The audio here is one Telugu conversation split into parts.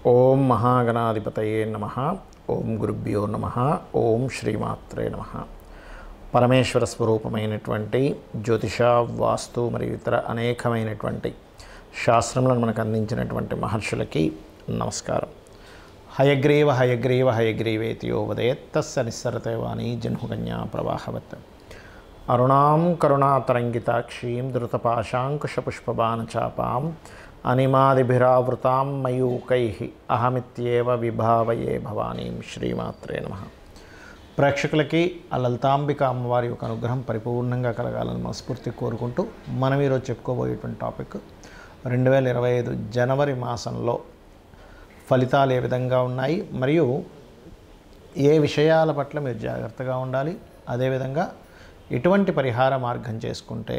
ఓం మహాగణాధిపతయే నమః. ఓం గురుభ్యో నమః. ఓం శ్రీమాత్రే నమః. పరమేశ్వర స్వరూపమైనటువంటి జ్యోతిష, వాస్తు మరియు ఇతర అనేకమైనటువంటి శాస్త్రములను మనకు అందించినటువంటి మహర్షులకి నమస్కారం. హయగ్రీవ హయగ్రీవ హయగ్రీవేతి యో వదేత్ తస్య నిస్సరతే వాణీ జన్హుకన్యా ప్రవాహవత్. అరుణాం కరుణాతరంగితాక్షీం ధృతపాశాంకుశపుష్పబాణచాపాం అనిమాదిభిరావృతాం మయూకైః అహమిత్యేవ విభావయే భవానీం. శ్రీమాత్రే నమః. ప్రేక్షకులకి ఆ లలితాంబిక అమ్మవారి యొక్క అనుగ్రహం పరిపూర్ణంగా కలగాలని మనస్ఫూర్తి కోరుకుంటూ మనం ఈరోజు చెప్పుకోబోయేటువంటి టాపిక్ 2025 జనవరి మాసంలో ఫలితాలు ఏ విధంగా ఉన్నాయి, మరియు ఏ విషయాల పట్ల మీరు జాగ్రత్తగా ఉండాలి, అదేవిధంగా ఎటువంటి పరిహార మార్గం చేసుకుంటే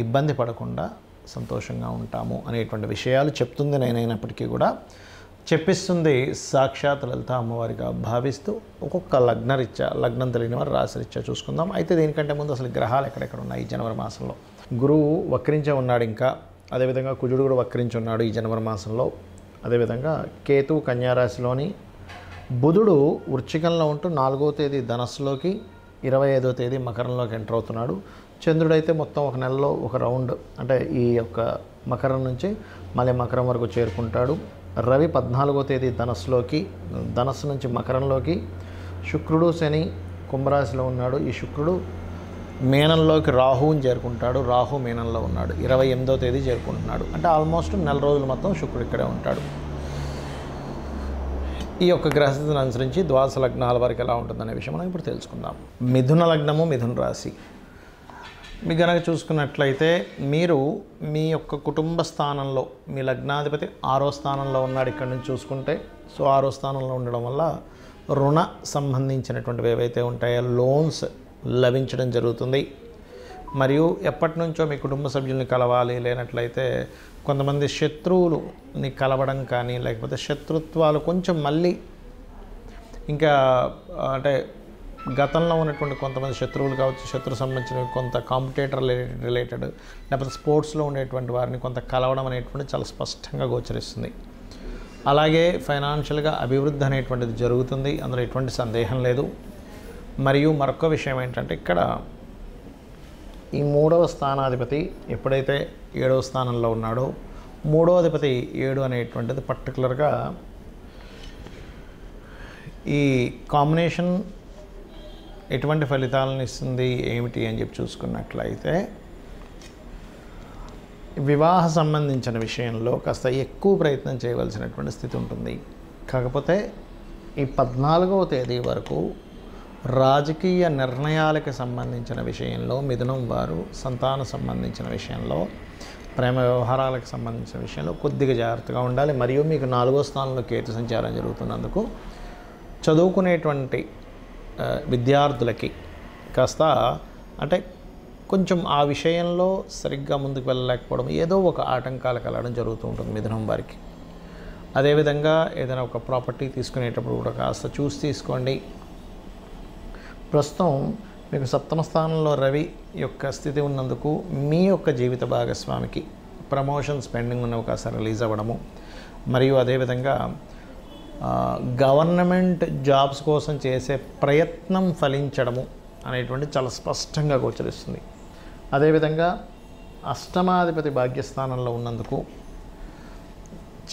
ఇబ్బంది పడకుండా సంతోషంగా ఉంటాము అనేటువంటి విషయాలు చెప్తుంది నేనైనప్పటికీ కూడా చెప్పిస్తుంది సాక్షాత్ లలిత అమ్మవారిగా భావిస్తూ ఒక్కొక్క లగ్నరీత్యా, లగ్నం తెలియని వారు రాశిరీత్యా చూసుకుందాం. అయితే దీనికంటే ముందు అసలు గ్రహాలు ఎక్కడెక్కడ ఉన్నాయి ఈ జనవరి మాసంలో. గురువు వక్రించే ఉన్నాడు, ఇంకా అదేవిధంగా కుజుడు కూడా వక్రించి ఉన్నాడు ఈ జనవరి మాసంలో. అదేవిధంగా కేతు కన్యారాశిలోని, బుధుడు వృశ్చికంలో ఉంటూ 4వ తేదీ ధనస్సులోకి, 25వ తేదీ మకరంలోకి ఎంటర్ అవుతున్నాడు. చంద్రుడైతే మొత్తం ఒక నెలలో ఒక రౌండ్, అంటే ఈ యొక్క మకరం నుంచి మళ్ళీ మకరం వరకు చేరుకుంటాడు. రవి 14వ తేదీ ధనస్సులోకి, ధనస్సు నుంచి మకరంలోకి, శుక్రుడు శని కుంభరాశిలో ఉన్నాడు. ఈ శుక్రుడు మీనంలోకి రాహువుని చేరుకుంటాడు, రాహు మీనంలో ఉన్నాడు. 28వ తేదీ చేరుకుంటున్నాడు. అంటే ఆల్మోస్ట్ నెల రోజులు మొత్తం శుక్రుడు ఇక్కడే ఉంటాడు. ఈ యొక్క గ్రహస్థితిని అనుసరించి ద్వాదశ లగ్నాల వరకు ఎలా ఉంటుందనే విషయం మనం ఇప్పుడు తెలుసుకుందాం. మిథున లగ్నము, మిథున రాశి. మీకు కనుక చూసుకున్నట్లయితే మీరు మీ యొక్క కుటుంబ స్థానంలో మీ లగ్నాధిపతి 6వ స్థానంలో ఉన్నాడు. ఇక్కడ నుంచి చూసుకుంటే సో 6వ స్థానంలో ఉండడం వల్ల రుణ సంబంధించినటువంటివి ఏవైతే ఉంటాయో లోన్స్ లభించడం జరుగుతుంది. మరియు ఎప్పటి నుంచో మీ కుటుంబ సభ్యుల్ని కలవాలి, లేనట్లయితే కొంతమంది శత్రువులని కలవడం కానీ, లేకపోతే శత్రుత్వాలు కొంచెం మళ్ళీ ఇంకా అంటే గతంలో ఉన్నటువంటి కొంతమంది శత్రువులు కావచ్చు, శత్రు సంబంధించినవి కొంత కాంపిటేటర్ రిలేటెడ్ లేకపోతే స్పోర్ట్స్లో ఉండేటువంటి వారిని కొంత కలవడం అనేటువంటి చాలా స్పష్టంగా గోచరిస్తుంది. అలాగే ఫైనాన్షియల్గా అభివృద్ధి అనేటువంటిది జరుగుతుంది, అందులో ఎటువంటి సందేహం లేదు. మరియు మరొక విషయం ఏంటంటే ఇక్కడ ఈ 3వ స్థానాధిపతి ఎప్పుడైతే 7వ స్థానంలో ఉన్నాడో, 3వ అధిపతి 7 అనేటువంటిది పర్టికులర్గా ఈ కాంబినేషన్ ఎటువంటి ఫలితాలను ఇస్తుంది ఏమిటి అని చెప్పి చూసుకున్నట్లయితే వివాహ సంబంధించిన విషయంలో కాస్త ఎక్కువ ప్రయత్నం చేయవలసినటువంటి స్థితి ఉంటుంది. కాకపోతే ఈ 14వ తేదీ వరకు రాజకీయ నిర్ణయాలకు సంబంధించిన విషయంలో మిథునం వారు, సంతాన సంబంధించిన విషయంలో, ప్రేమ వ్యవహారాలకు సంబంధించిన విషయంలో కొద్దిగా జాగ్రత్తగా ఉండాలి. మరియు మీకు 4వ స్థానంలో కేతు సంచారం జరుగుతున్నందుకు చదువుకునేటువంటి విద్యార్థులకి కాస్త అంటే కొంచెం ఆ విషయంలో సరిగ్గా ముందుకు వెళ్ళలేకపోవడం, ఏదో ఒక ఆటంకాలు కలగడం జరుగుతూ ఉంటుంది మిథునం వారికి. అదేవిధంగా ఏదైనా ఒక ప్రాపర్టీ తీసుకునేటప్పుడు కూడా కాస్త చూసి తీసుకోండి. ప్రస్తుతం మీకు 7వ స్థానంలో రవి యొక్క స్థితి ఉన్నందుకు మీ యొక్క జీవిత భాగస్వామికి ప్రమోషన్స్ పెండింగ్ ఉన్న అవకాశాలు రిలీజ్ అవ్వడము, మరియు అదేవిధంగా గవర్నమెంట్ జాబ్స్ కోసం చేసే ప్రయత్నం ఫలించడము అనేటువంటి చాలా స్పష్టంగా గోచరిస్తుంది. అదేవిధంగా అష్టమాధిపతి భాగ్యస్థానంలో ఉన్నందుకు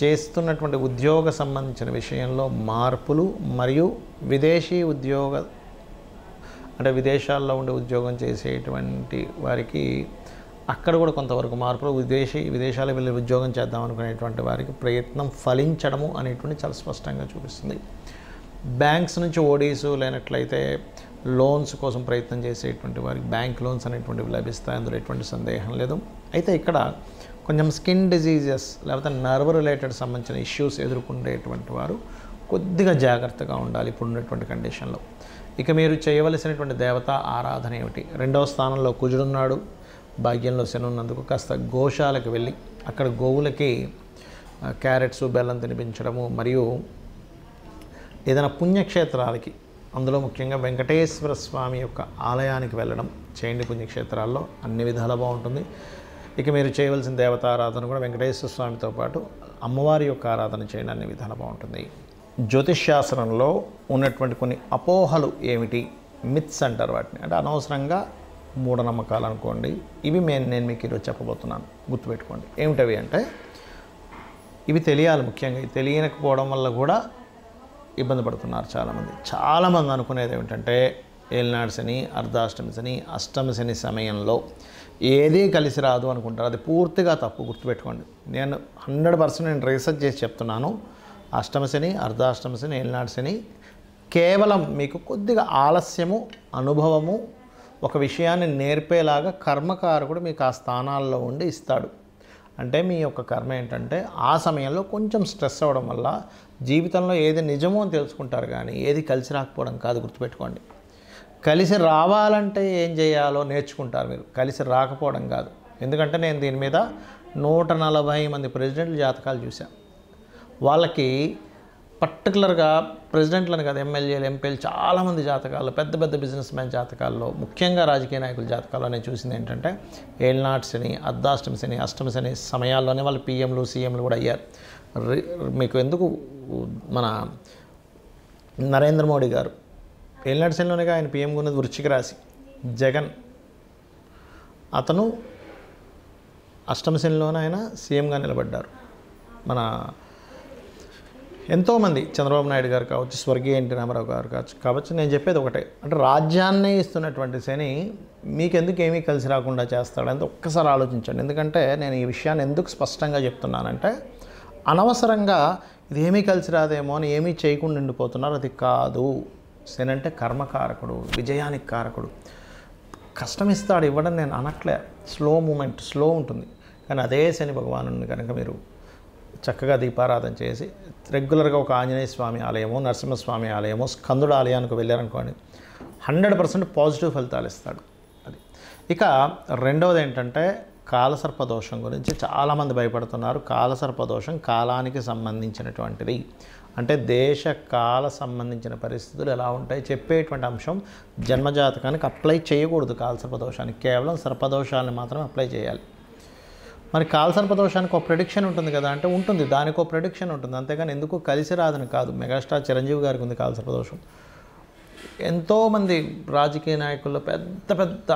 చేస్తున్నటువంటి ఉద్యోగ సంబంధించిన విషయంలో మార్పులు, మరియు విదేశీ ఉద్యోగ అంటే విదేశాల్లో ఉండే ఉద్యోగం చేసేటువంటి వారికి అక్కడ కూడా కొంతవరకు మార్పులు, విదేశాలకు వెళ్ళి ఉద్యోగం చేద్దాం అనుకునేటువంటి వారికి ప్రయత్నం ఫలించడము అనేటువంటి చాలా స్పష్టంగా చూపిస్తుంది. బ్యాంక్స్ నుంచి ఓడీసు లేనట్లయితే లోన్స్ కోసం ప్రయత్నం చేసేటువంటి వారికి బ్యాంక్ లోన్స్ అనేటువంటివి లభిస్తాయి, అందులో ఎటువంటి సందేహం లేదు. అయితే ఇక్కడ కొంచెం స్కిన్ డిజీజెస్ లేకపోతే నర్వ్ రిలేటెడ్ సంబంధించిన ఇష్యూస్ ఎదుర్కొనేటువంటి వారు కొద్దిగా జాగ్రత్తగా ఉండాలి ఇప్పుడున్నటువంటి కండిషన్లో. ఇక మీరు చేయవలసినటువంటి దేవతా ఆరాధన ఏమిటి? 2వ స్థానంలో కుజుడున్నాడు, భాగ్యంలో శని ఉన్నందుకు కాస్త గోశాలకు వెళ్ళి అక్కడ గోవులకి క్యారెట్స్ బెల్లం తినిపించడము, మరియు ఏదైనా పుణ్యక్షేత్రాలకి, అందులో ముఖ్యంగా వెంకటేశ్వర స్వామి యొక్క ఆలయానికి వెళ్ళడం చేయండి. పుణ్యక్షేత్రాల్లో అన్ని విధాలా బాగుంటుంది. ఇక మీరు చేయవలసిన దేవతారాధన కూడా వెంకటేశ్వర స్వామితో పాటు అమ్మవారి యొక్క ఆరాధన చేయండి, అన్ని విధాలు బాగుంటుంది. జ్యోతిష్శాస్త్రంలో ఉన్నటువంటి కొన్ని అపోహలు ఏమిటి, మిత్స్ అంటారు వాటిని, అంటే అనవసరంగా మూఢనమ్మకాలు అనుకోండి. ఇవి నేను మీకు ఈరోజు చెప్పబోతున్నాను, గుర్తుపెట్టుకోండి. ఏమిటవి అంటే ఇవి తెలియాలి. ముఖ్యంగా తెలియకపోవడం వల్ల కూడా ఇబ్బంది పడుతున్నారు చాలామంది అనుకునేది ఏమిటంటే ఏలినాడు శని, అర్ధాష్టమి శని, అష్టమి శని సమయంలో ఏదీ కలిసి రాదు అనుకుంటారు. అది పూర్తిగా తప్పు, గుర్తుపెట్టుకోండి. నేను 100% నేను రీసెర్చ్ చేసి చెప్తున్నాను. అష్టమి శని, అర్ధాష్టమి శని, ఏలినాడు శని కేవలం మీకు కొద్దిగా ఆలస్యము, అనుభవము, ఒక విషయాన్ని నేర్పేలాగా కర్మకారకుడు మీకు ఆ స్థానాల్లో ఉండి ఇస్తాడు. అంటే మీ యొక్క కర్మ ఏంటంటే ఆ సమయంలో కొంచెం స్ట్రెస్ అవ్వడం వల్ల జీవితంలో ఏది నిజమో అని తెలుసుకుంటారు, కానీ ఏది కలిసి రాకపోవడం కాదు, గుర్తుపెట్టుకోండి. కలిసి రావాలంటే ఏం చేయాలో నేర్చుకుంటారు మీరు, కలిసి రాకపోవడం కాదు. ఎందుకంటే నేను దీని మీద 140 మంది ప్రెసిడెంట్ల జాతకాలు చూశాను. వాళ్ళకి పర్టికులర్గా ప్రెసిడెంట్లను కాదు, ఎమ్మెల్యేలు, ఎంపీలు చాలామంది జాతకాల్లో, పెద్ద పెద్ద బిజినెస్ మ్యాన్ జాతకాల్లో, ముఖ్యంగా రాజకీయ నాయకుల జాతకాల్లో నేను చూసింది ఏంటంటే ఏలినాడు శని, అర్ధాష్టమి శని, అష్టమి శని సమయాల్లోనే వాళ్ళు పీఎంలు, సీఎంలు కూడా అయ్యారు. మీకు ఎందుకు, మన నరేంద్ర మోడీ గారు ఏలినాడు శనిలోనే ఆయన పీఎంగా ఉన్నది వృశ్చిక రాశి. జగన్ అతను అష్టమి శనిలోనే ఆయన సీఎంగా నిలబడ్డారు. మన ఎంతోమంది, చంద్రబాబు నాయుడు గారు కావచ్చు, స్వర్గీయ ఎన్టీ రామారావు గారు కావచ్చు. నేను చెప్పేది ఒకటే, అంటే రాజ్యాన్నే ఇస్తున్నటువంటి శని మీకెందుకు ఏమీ కలిసి రాకుండా చేస్తాడంటే ఒక్కసారి ఆలోచించండి. ఎందుకంటే నేను ఈ విషయాన్ని ఎందుకు స్పష్టంగా చెప్తున్నానంటే అనవసరంగా ఇదేమీ కలిసి రాదేమో అని ఏమీ చేయకుండా ఉండిపోతున్నారు. అది కాదు. శని అంటే కర్మకారకుడు, విజయానికి కారకుడు. కష్టం ఇస్తాడు, ఇవ్వడం నేను అనట్లే. స్లో మూమెంట్, స్లో ఉంటుంది. కానీ అదే శని భగవాను కనుక మీరు చక్కగా దీపారాధన చేసి రెగ్యులర్గా ఒక ఆంజనేయ స్వామి ఆలయమో, నరసింహస్వామి ఆలయమో, స్కందుడు ఆలయానికి వెళ్ళారనుకోండి, 100% పాజిటివ్ ఫలితాలు ఇస్తాడు. అది. ఇక రెండవది ఏంటంటే కాలసర్పదోషం గురించి చాలామంది భయపడుతున్నారు. కాలసర్పదోషం కాలానికి సంబంధించినటువంటిది. అంటే దేశ కాల సంబంధించిన పరిస్థితులు ఎలా ఉంటాయి చెప్పేటువంటి అంశం. జన్మజాతకానికి అప్లై చేయకూడదు కాలసర్పదోషానికి, కేవలం సర్పదోషాలను మాత్రమే అప్లై చేయాలి. మరి కాలసర్పదోషానికి ఒక ప్రెడిక్షన్ ఉంటుంది కదా అంటే ఉంటుంది, దానికి ఒక ప్రెడిక్షన్ ఉంటుంది, అంతేగాని ఎందుకు కలిసి రాదని కాదు. మెగాస్టార్ చిరంజీవి గారికి ఉంది కాలసర్పదోషం. ఎంతోమంది రాజకీయ నాయకుల్లో పెద్ద పెద్ద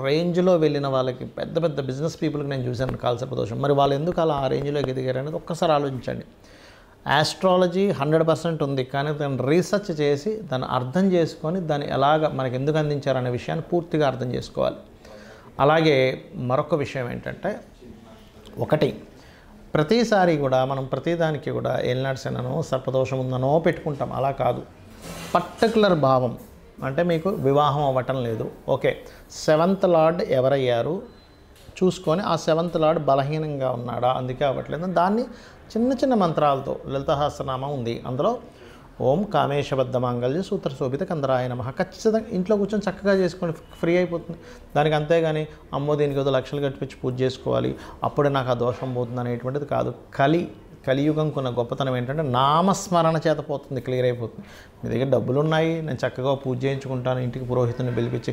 రేంజ్లో వెళ్ళిన వాళ్ళకి, పెద్ద పెద్ద బిజినెస్ పీపుల్కి నేను చూశాను కాలసర్పదోషం. మరి వాళ్ళు ఎందుకు అలా ఆ రేంజ్లోకి ఎదిగారు అనేది ఒక్కసారి ఆలోచించండి. ఆస్ట్రాలజీ 100% ఉంది, కానీ దాన్ని రీసెర్చ్ చేసి దాన్ని అర్థం చేసుకొని దాన్ని ఎలాగ మనకి ఎందుకు అందించారనే విషయాన్ని పూర్తిగా అర్థం చేసుకోవాలి. అలాగే మరొక విషయం ఏంటంటే, ఒకటి, ప్రతిసారి కూడా మనం ప్రతిదానికి కూడా ఏలినాడు శననో సర్పదోషం ఉందనో పెట్టుకుంటాం. అలా కాదు. పర్టికులర్ భావం అంటే మీకు వివాహం అవ్వటం లేదు, ఓకే, 7th లార్డ్ ఎవరయ్యారు చూసుకొని ఆ 7th లార్డ్ బలహీనంగా ఉన్నాడా, అందుకే అవ్వట్లేదు, దాన్ని చిన్న చిన్న మంత్రాలతో, లలితసహస్రనామం ఉంది అందులో, ఓం కామేశబద్ధ మాంగళ్య సూత్ర శోభిత కందరాయ నమః, ఖచ్చితంగా ఇంట్లో కూర్చొని చక్కగా చేసుకొని ఫ్రీ అయిపోతుంది దానికి. అంతేగాని అమ్మో దీనికి ఏదో లక్షలు కట్టించి పూజ చేసుకోవాలి అప్పుడే నాకు ఆ దోషం పోతుంది అనేటువంటిది కాదు. కలియుగం కొన్న గొప్పతనం ఏంటంటే నామస్మరణ చేత పోతుంది, క్లియర్ అయిపోతుంది. మీ దగ్గర డబ్బులు ఉన్నాయి, నేను చక్కగా పూజ చేయించుకుంటాను, ఇంటికి పురోహితుని పిలిపించి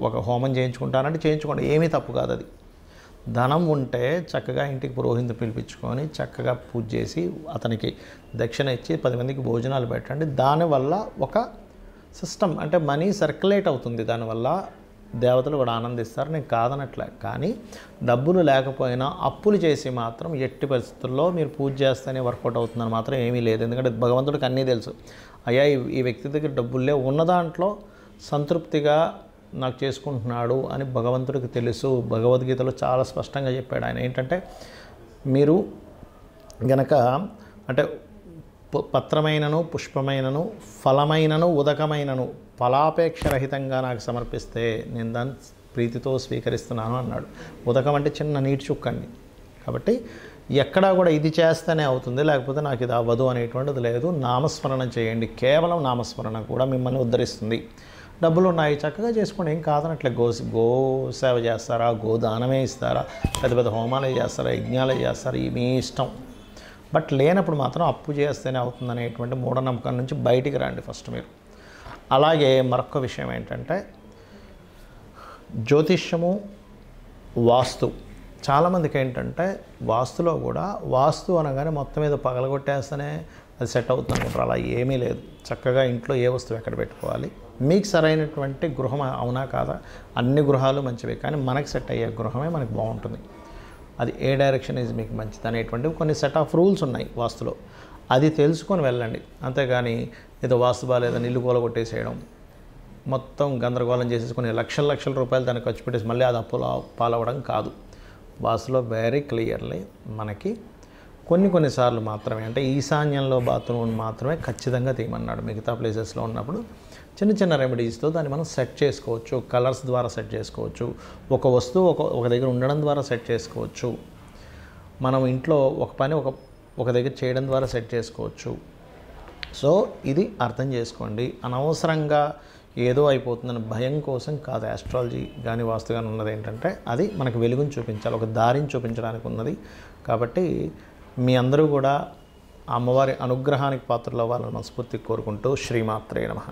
ఒక హోమం చేయించుకుంటానంటే చేయించుకోండి, ఏమీ తప్పు కాదు. అది ధనం ఉంటే చక్కగా ఇంటికి పురోహితుని పిలిపించుకొని చక్కగా పూజ చేసి అతనికి దక్షిణ ఇచ్చి 10 మందికి భోజనాలు పెట్టండి. దానివల్ల ఒక సిస్టమ్ అంటే మనీ సర్క్యులేట్ అవుతుంది, దానివల్ల దేవతలు కూడా ఆనందిస్తారు, నేను కాదనట్లే. కానీ డబ్బులు లేకపోయినా అప్పులు చేసి మాత్రం ఎట్టి పరిస్థితుల్లో మీరు పూజ చేస్తేనే వర్కౌట్ అవుతుందని మాత్రం ఏమీ లేదు. ఎందుకంటే భగవంతుడికి అన్నీ తెలుసు. అయ్యా ఈ వ్యక్తి దగ్గర డబ్బులే ఉన్న దాంట్లో సంతృప్తిగా నాకు చేసుకుంటున్నాడు అని భగవంతుడికి తెలుసు. భగవద్గీతలో చాలా స్పష్టంగా చెప్పాడు ఆయన. ఏంటంటే మీరు గనక అంటే పత్రమైనను, పుష్పమైనను, ఫలమైనను, ఉదకమైనను ఫలాపేక్షరహితంగా నాకు సమర్పిస్తే నేను దాన్ని ప్రీతితో స్వీకరిస్తున్నాను అన్నాడు. ఉదకం అంటే చిన్న నీటి చుక్కండి. కాబట్టి ఎక్కడా కూడా ఇది చేస్తేనే అవుతుంది లేకపోతే నాకు ఇది అవ్వదు అనేటువంటిది లేదు. నామస్మరణ చేయండి, కేవలం నామస్మరణ కూడా మిమ్మల్ని ఉద్ధరిస్తుంది. డబ్బులు ఉన్నాయి చక్కగా చేసుకోండి, ఏం కాదనట్లే. గో సేవ చేస్తారా, గోదానమే ఇస్తారా, పెద్ద పెద్ద హోమాలు చేస్తారా, యజ్ఞాలు చేస్తారా, మీ ఇష్టం. బట్ లేనప్పుడు మాత్రం అప్పు చేస్తేనే అవుతుంది అనేటువంటి మూఢనమ్మకం నుంచి బయటికి రండి ఫస్ట్ మీరు. అలాగే మరొక విషయం ఏంటంటే జ్యోతిష్యము, వాస్తు చాలామందికి ఏంటంటే వాస్తులో కూడా వాస్తు అనగానే మొత్తం మీద పగలగొట్టేస్తేనే అది సెట్ అవుతుంది అనుకుంటారు. అలా ఏమీ లేదు. చక్కగా ఇంట్లో ఏ వస్తువు ఎక్కడ పెట్టుకోవాలి, మీకు సరైనటువంటి గృహం అవునా కాదా, అన్ని గృహాలు మంచివే, కానీ మనకు సెట్ అయ్యే గృహమే మనకు బాగుంటుంది. అది ఏ డైరెక్షన్ ఈజ్ మీకు మంచిది అనేటువంటివి కొన్ని సెట్ ఆఫ్ రూల్స్ ఉన్నాయి వాస్తులో. అది తెలుసుకొని వెళ్ళండి. అంతేగాని ఏదో వాస్తు బాగాలేదని ఇల్లు కూలగొట్టేసేయడం, మొత్తం గందరగోళం చేసేసుకుని లక్షల రూపాయలు దాన్ని ఖర్చు పెట్టేసి మళ్ళీ అది అప్పుల పాలవడం కాదు. వాస్తులో వెరీ క్లియర్లీ మనకి కొన్నిసార్లు మాత్రమే, అంటే ఈశాన్యంలో బాత్రూమ్ మాత్రమే ఖచ్చితంగా తీయమన్నాడు. మిగతా ప్లేసెస్లో ఉన్నప్పుడు చిన్న రెమెడీస్తో దాన్ని మనం సెట్ చేసుకోవచ్చు. కలర్స్ ద్వారా సెట్ చేసుకోవచ్చు. ఒక వస్తువు ఒక దగ్గర ఉండడం ద్వారా సెట్ చేసుకోవచ్చు. మనం ఇంట్లో ఒక పని ఒక దగ్గర చేయడం ద్వారా సెట్ చేసుకోవచ్చు. సో ఇది అర్థం చేసుకోండి. అనవసరంగా ఏదో అయిపోతుందని భయం కోసం కాదు. ఆస్ట్రాలజీ కానీ వాస్తు కానీ ఉన్నది ఏంటంటే అది మనకు వెలుగుని చూపించాలి, ఒక దారిని చూపించడానికి ఉన్నది. కాబట్టి మీ అందరూ కూడా అమ్మవారి అనుగ్రహానికి పాత్రలు అవ్వాలని మనస్ఫూర్తిగా కోరుకుంటూ శ్రీమాత్రే నమః.